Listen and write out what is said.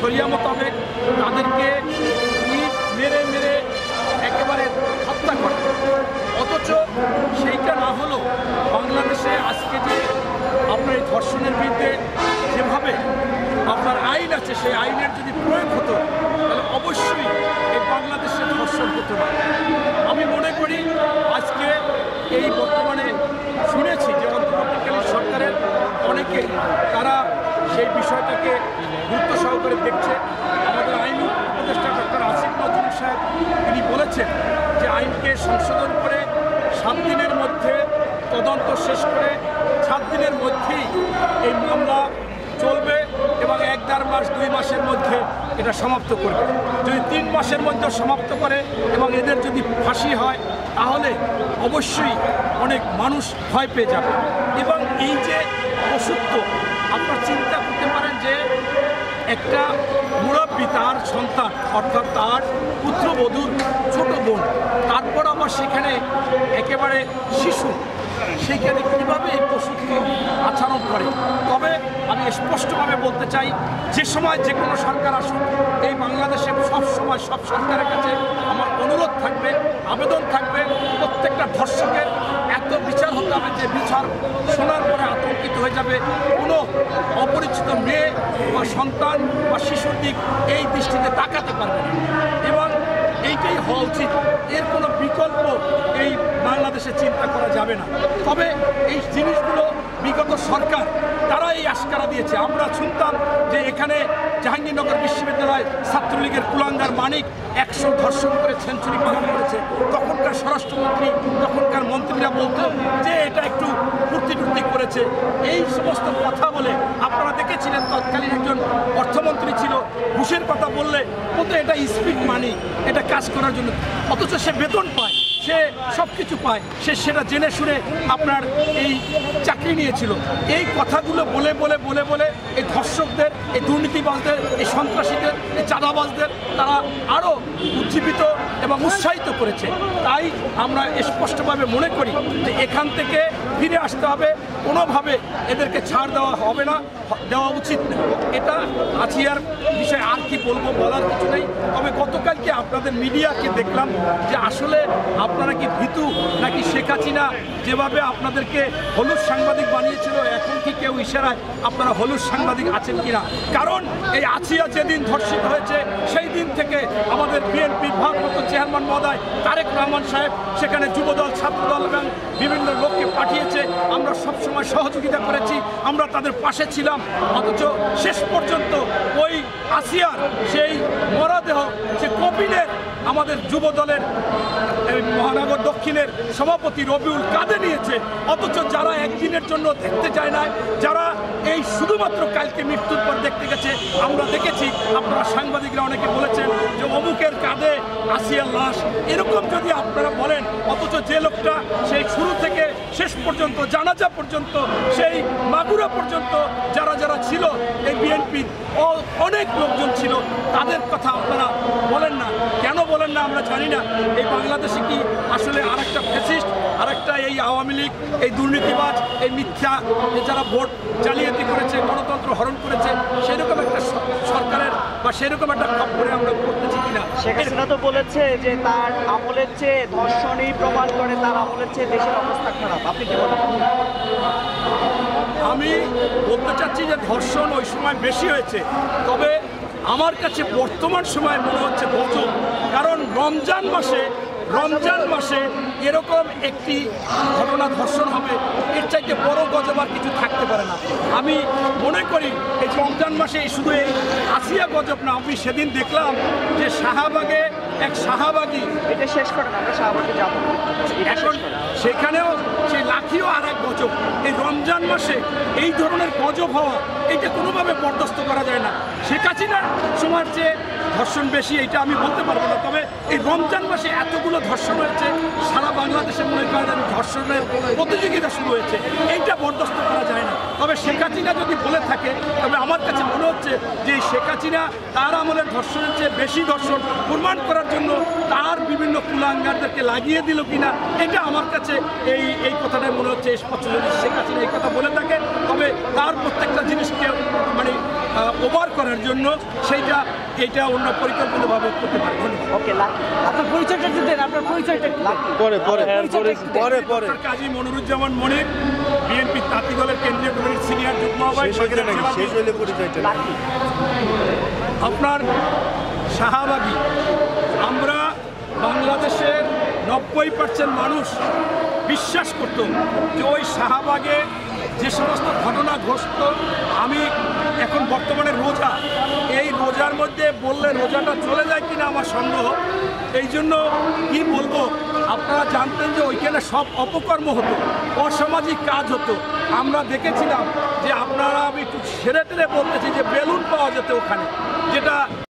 শরিয়া মোতাবেক তাদেরকে মেরে মেরে একেবারে হত্যা করে। অথচ সেইটা না হলেও বাংলাদেশে আজকে যে আপনার এই ধর্ষণের বিরুদ্ধে যেভাবে আপনার আইন আছে, সেই আইনের যদি প্রয়োগ হতো তাহলে অবশ্যই এই বাংলাদেশে ধর্ষণ হতো না। আমি মনে করি আজকে এই বর্তমানে শুনেছি যে অন্তর্বর্তীকালীন সরকারের অনেকে তারা সেই বিষয়টাকে গুরুত্ব সহকারে দেখছে। আমাদের আইন উপদেষ্টা ডক্টর আসিফ নজরুল সাহেব তিনি বলেছেন যে আইনকে সংশোধন করে 7 দিনের মধ্যে তদন্ত শেষ করে 7 দিনের মধ্যেই এই মামলা চলবে এবং 1-1.5 মাস 2 মাসের মধ্যে এটা সমাপ্ত করবে। যদি 3 মাসের মধ্যে সমাপ্ত করে এবং এদের যদি ফাঁসি হয় তাহলে অবশ্যই অনেক মানুষ ভয় পেয়ে যাবে। এবং এই যে পশুত্ব, আপনারা চিন্তা করতে পারেন যে একটা মুরব্বী তার সন্তান অর্থাৎ তার পুত্রবধূর ছোট বোন, তারপর আবার সেখানে একেবারে শিশু, সেইখানে কীভাবে এই পশুত্ব আচরণ করে। তবে আমি স্পষ্টভাবে বলতে চাই, যে সময় যে কোনো সরকার আসুক, এই বাংলাদেশে সব সময় সব সরকারের কাছে আমার অনুরোধ থাকবে, আবেদন থাকবে, প্রত্যেকটা ধর্ষকের এত বিচার হতে হবে যে বিচার শোনার পরে আতঙ্কিত হয়ে যাবে কোনো অপরিচিত মেয়ে বা সন্তান বা শিশুর দিক এই দৃষ্টিতে তাকাতে পারবে না। এবং এইটাই হওয়া উচিত, এর কোনো বিকল্প এই বাংলাদেশে চিন্তা করা যাবে না। তবে এই জিনিসগুলো বিগত সরকার তারা এই আশকারা দিয়েছে। আমরা শুনতাম যে এখানে জাহাঙ্গীরনগর বিশ্ববিদ্যালয় ছাত্রলীগের কুলাঙ্গার মানিক 100 ধর্ষণ করে সেঞ্চুরি পালন করেছে। তখনকার স্বরাষ্ট্রমন্ত্রী, তখনকার মন্ত্রীরা বলতো যে এটা একটু ফুর্তি টুর্তি করেছে। এই সমস্ত কথা বলে আপনারা দেখেছিলেন তৎকালীন একজন অর্থমন্ত্রী ছিল, ঘুষের কথা বললে বলতো এটা স্পিড মানি, এটা কাজ করার জন্য, অথচ সে বেতন পায়, সে সব কিছু পায়, সে সেটা জেনে শুনে আপনার এই চাকরি নিয়েছিল। এই কথাগুলো বলে বলে বলে বলে এই ধর্ষকদের, এই দুর্নীতিবাজদের, এই সন্ত্রাসীদের, এই চাঁদাবাজদের তারা আরও উজ্জীবিত এবং উৎসাহিত করেছে। তাই আমরা স্পষ্টভাবে মনে করি যে এখান থেকে ফিরে আসতে হবে, কোনোভাবে এদেরকে ছাড় দেওয়া হবে না, দেওয়া উচিত না। এটা আসিয়ার বিষয়ে আর কি বলবো, বলার কিছু নেই। তবে গতকালকে আপনাদের মিডিয়াকে দেখলাম যে আসলে আপনারা কি ভীতু নাকি শেখ হাসিনা যেভাবে আপনাদেরকে হলুদ সাংবাদিক বানিয়েছিল, এখন কি কেউ ইশারায় আপনারা হলুদ সাংবাদিক আছেন কিনা? কারণ এই আসিয়া যেদিন ধর্ষিত হয়েছে সেই দিন থেকে আমাদের বিএনপির ভারপ্রাপ্ত চেয়ারম্যান মহোদয় তারেক রহমান সাহেব সেখানে যুবদল, ছাত্রদল এবং বিভিন্ন লোককে পাঠিয়েছে। আমরা সবসময় সহযোগিতা করেছি, আমরা তাদের পাশে ছিলাম। অথচ শেষ পর্যন্ত ওই আসিয়ার সেই মরদেহ সে কপিলের আমাদের যুবদলের মহানগর দক্ষিণের সভাপতি রবিউল কাঁধে নিয়েছে। অথচ যারা একদিনের জন্য দেখতে যায় না, যারা এই শুধুমাত্র কালকে মৃত্যুর পর দেখতে গেছে, আমরা দেখেছি, আপনারা সাংবাদিকরা অনেকে বলেছেন যে অমুকের কাঁধে আসিয়ার লাশ, এরকম যদি আপনারা বলেন, অথচ যে লোকটা সেই শুরু থেকে শেষ পর্যন্ত, জানাজা পর্যন্ত, সেই মাগুরা পর্যন্ত যারা যারা ছিল এই বিএনপির অনেক লোকজন ছিল, তাদের কথা আপনারা বলেন না। কেন বলেন না আমরা জানি না। এই বাংলাদেশে কি আসলে আরেকটা ফ্যাসিস্ট, আরেকটা এই আওয়ামী লীগ, এই দুর্নীতিবাজ, এই মিথ্যা যারা ভোট জালিয়াতি করেছে, গণতন্ত্র হরণ করেছে, সেরকম একটা সরকারের বা সেরকম একটা খবরে আমরা করতেছি কিনা? শেখ হাসিনা তো বলেছে যে তার আমলের চেয়ে ধর্ষণই প্রমাণ করে তার আমলের চেয়ে দেশের অবস্থা খারাপ। আপনি কি বলেন? আমি বলতে চাচ্ছি যে ধর্ষণ ওই সময় বেশি হয়েছে, তবে আমার কাছে বর্তমান সময় মনে হচ্ছে গজব। কারণ রমজান মাসে এরকম একটি ঘটনা ধর্ষণ হবে, এর চাইতে বড় গজব আর কিছু থাকতে পারে না। আমি মনে করি এই রমজান মাসে শুধু এই আসিয়া গজব না, আমি সেদিন দেখলাম যে শাহবাগে এক শাহবাগী, এটা শেষ করেন, আমরা শাহবাগে যাব এখন সেখানেও সেই লাঠিও আর এক গজব। এই রমজান মাসে এই ধরনের গজব হওয়া, এইটা কোনোভাবে বরদাস্ত করা যায় না। শেখ হাসিনার সময়ের চেয়ে ধর্ষণ বেশি এইটা আমি বলতে পারবো না, তবে এই রমজান মাসে এতগুলো ধর্ষণ হয়েছে, সারা বাংলাদেশে মনে করেন ধর্ষণের প্রতিযোগিতা শুরু হয়েছে, এইটা বরদাস্ত করা যায় না। তবে শেখ হাসিনা যদি বলে থাকে, তবে আমার কাছে মনে হচ্ছে যে শেখ হাসিনা তার আমলের ধর্ষণের চেয়ে বেশি ধর্ষণ প্রমাণ করার জন্য তার বিভিন্ন কুলাঙ্গারদেরকে লাগিয়ে দিল কিনা, এটা আমার কাছে এই কথাটাই মনে হচ্ছে স্পষ্ট। যদি শেখ হাসিনা এই কথা বলে থাকে, তবে তার প্রত্যেকটা জিনিসকে মানে ওভার করার জন্য এইটা অন্য পরিকল্পিতভাবে করতে পারে। ধন্যবাদ। ওকে, লাকি। আপনার পরিচয়টা একটু দেন, আপনার পরিচয়টা একটু দেন। পরে কাজী মনিরুজ্জামান মনির, বিএনপি তাঁতিদলের কেন্দ্রীয় কমিটির সিনিয়র যুগ্ম আহ্বায়ক। লাকি। আপনার শাহবাগী, আমরা বাংলাদেশের 90% মানুষ বিশ্বাস করত যে ওই শাহবাগে যে সমস্ত ঘটনা ঘটত, আমি এখন বর্তমানে রোজা, এই রোজার মধ্যে বললে রোজাটা চলে যায় কিনা আমার সন্দেহ। এই জন্য কি বলবো, আপনারা জানতেন যে ওইখানে সব অপকর্ম হতো, অসামাজিক কাজ হতো। আমরা দেখেছিলাম যে আপনারা, আমি একটু সেরে টেরে বলতেছি যে বেলুন পাওয়া যেত ওখানে, যেটা